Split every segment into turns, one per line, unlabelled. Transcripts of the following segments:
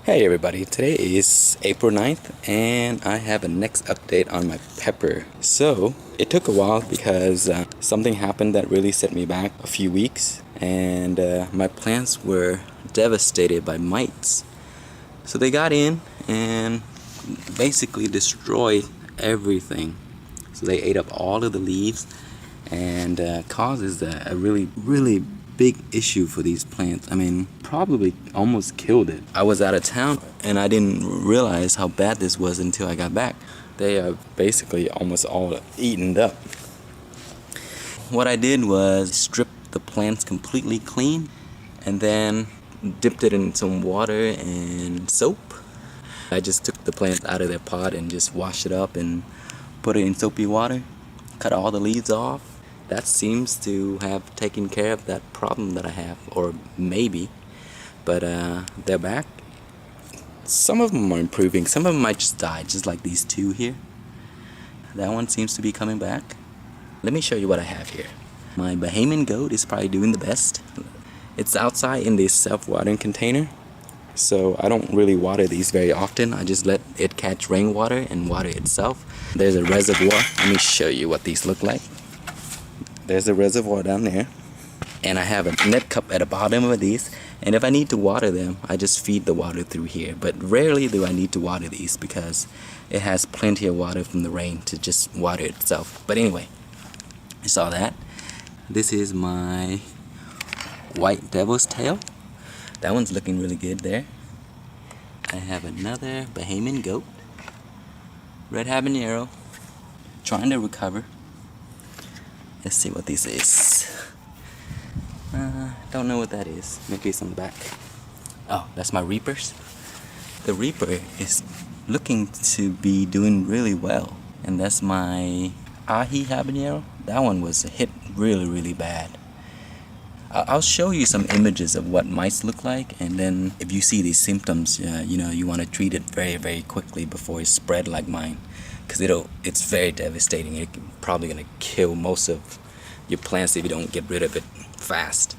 Hey everybody, today is April 9th and I have a next update on my pepper. So, it took a while because something happened that really set me back a few weeks, and my plants were devastated by mites. So they got in and basically destroyed everything. So they ate up all of the leaves and causes a really big issue for these plants. I mean, probably almost killed it. I was out of town and I didn't realize how bad this was until I got back. They are basically almost all eaten up. What I did was strip the plants completely clean and then dipped it in some water and soap. I just took the plants out of their pot and just washed it up and put it in soapy water, cut all the leaves off. That seems to have taken care of that problem that I have, or maybe, but they're back. Some of them are improving, some of them might just die, just like these two here. That one seems to be coming back. Let me show you what I have here. My Bahamian Ghoat is probably doing the best. It's outside in this self-watering container, so I don't really water these very often. I just let it catch rainwater and water itself. There's a reservoir. Let me show you what these look like. There's a reservoir down there, and I have a net cup at the bottom of these, and if I need to water them, I just feed the water through here. But rarely do I need to water these because it has plenty of water from the rain to just water itself. But anyway, I saw that. This is my white devil's tail. That one's looking really good there. I have another Bahamian Ghoat, red habanero, trying to recover. Let's see what this is. Don't know what that is. Maybe it's on the back. Oh, that's my reapers. The reaper is looking to be doing really well, and that's my Ahi Habanero. That one was hit really bad. I'll show you some images of what mice look like, and then if you see these symptoms, you want to treat it very quickly before it spread like mine, because it's very devastating. It's probably gonna kill most of your plants if you don't get rid of it fast.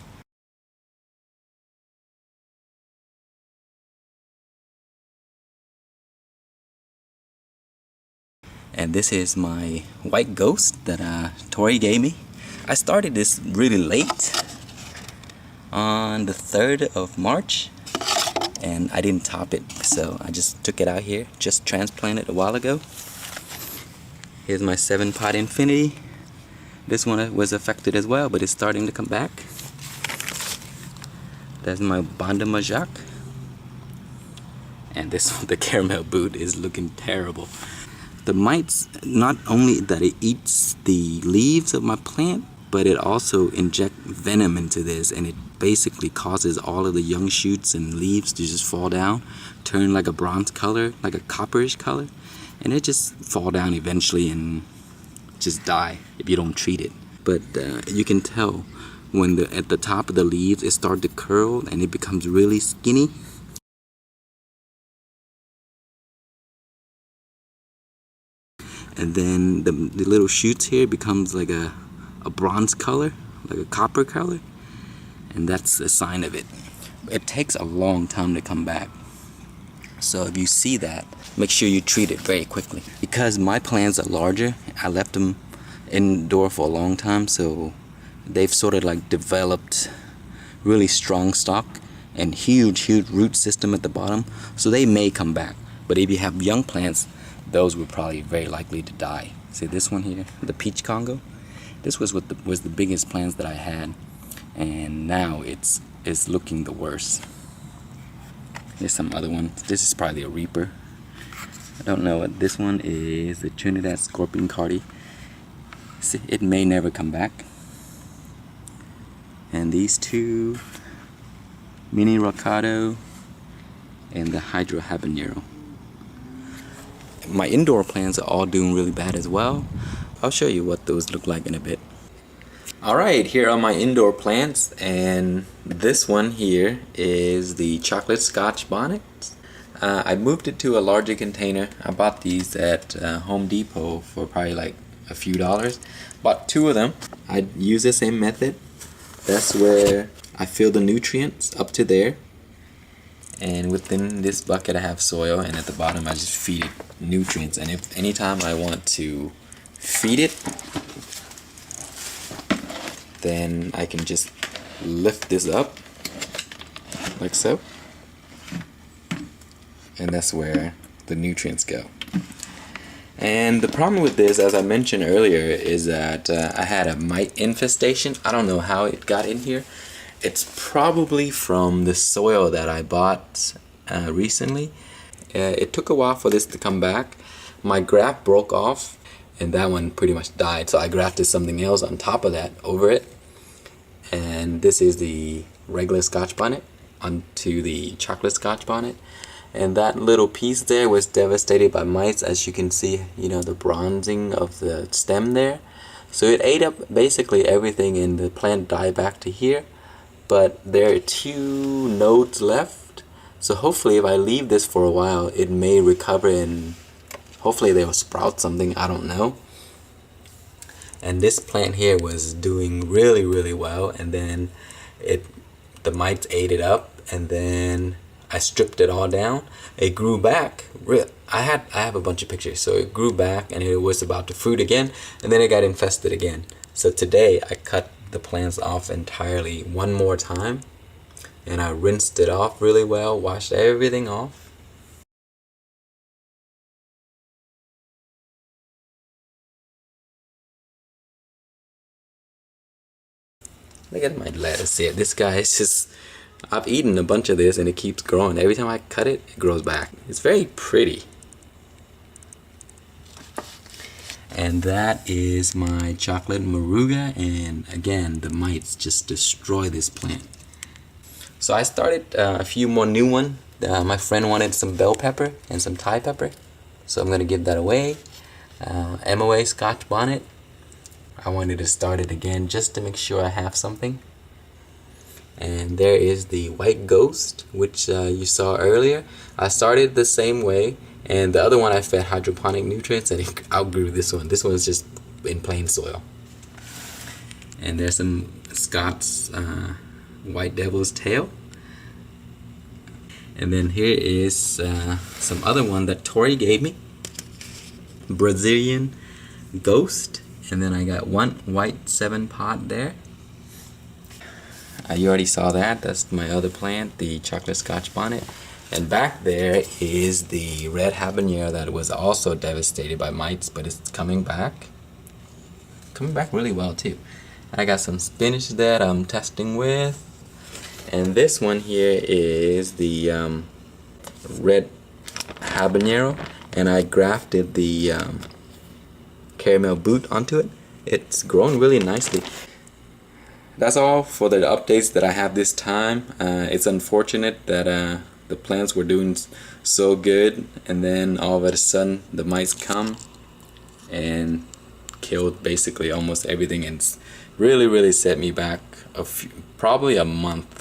And this is my white ghost that Tori gave me. I started this really late, on the 3rd of March, and I didn't top it, so I just took it out here, just transplanted a while ago. Here's my 7-pot infinity. This one was affected as well, but it's starting to come back. That's my Bonda Ma Jacques. And this one, the caramel Bhut, is looking terrible. The mites, not only that it eats the leaves of my plant, but it also injects venom into this, and it basically causes all of the young shoots and leaves to just fall down, turn like a bronze color, like a copperish color, and it just fall down eventually and just die if you don't treat it. But you can tell when at the top of the leaves it starts to curl and it becomes really skinny. And then the little shoots here becomes like a bronze color, like a copper color, and that's a sign of it. It takes a long time to come back, so if you see that, make sure you treat it very quickly. Because my plants are larger, I left them indoor for a long time, so they've sort of like developed really strong stalk and huge root system at the bottom, so they may come back. But if you have young plants, those were probably very likely to die. See this one here, the peach Congo? This was the biggest plants that I had, and now it's looking the worst. There's some other ones. This is probably a reaper. I don't know what this one is. The Trinidad scorpion CARDI. See, it may never come back. And these two, mini Rocoto and the Aji Habanero. My indoor plants are all doing really bad as well. I'll show you what those look like in a bit. Alright, here are my indoor plants, and this one here is the chocolate Scotch Bonnet. I moved it to a larger container. I bought these at Home Depot for probably like a few dollars. Bought 2 of them. I use the same method. That's where I fill the nutrients up to there, And within this bucket I have soil, and at the bottom I just feed it nutrients. And if anytime I want to feed it, then I can just lift this up like so, and that's where the nutrients go. And the problem with this, as I mentioned earlier, is that I had a mite infestation. I don't know how it got in here. It's probably from the soil that I bought recently. It took a while for this to come back. My graft broke off, and that one pretty much died, so I grafted something else on top of that over it. And this is the regular Scotch bonnet onto the chocolate Scotch bonnet. And that little piece there was devastated by mites, as you can see, you know, the bronzing of the stem there. So it ate up basically everything, and the plant died back to here. But there are 2 nodes left. So hopefully if I leave this for a while, it may recover and hopefully they will sprout something, I don't know. And this plant here was doing really well, and then the mites ate it up, and then I stripped it all down. It grew back. I have a bunch of pictures. So it grew back, and it was about to fruit again, and then it got infested again. So today I cut the plants off entirely one more time, and I rinsed it off really well, washed everything off. Look at my lettuce here. This guy is just, I've eaten a bunch of this and it keeps growing. Every time I cut it, it grows back. It's very pretty. And that is my chocolate Moruga, and again, the mites just destroy this plant. So I started a few more new ones. My friend wanted some bell pepper and some Thai pepper, so I'm going to give that away. MOA Scotch Bonnet. I wanted to start it again just to make sure I have something. And there is the white ghost, which you saw earlier. I started the same way, and the other one I fed hydroponic nutrients, and it outgrew this one. This one's just in plain soil. And there's some Scott's white devil's tail. And then here is some other one that Tori gave me, Brazilian ghost. And then I got one white 7-pot there. You already saw that. That's my other plant, the chocolate Scotch bonnet. And back there is the red habanero that was also devastated by mites, but it's coming back. Coming back really well too. I got some spinach that I'm testing with. And this one here is the red habanero, and I grafted the caramel Bhut onto it. It's grown really nicely. That's all for the updates that I have this time. It's unfortunate that the plants were doing so good, and then all of a sudden the mites come and killed basically almost everything, and it's really set me back probably a month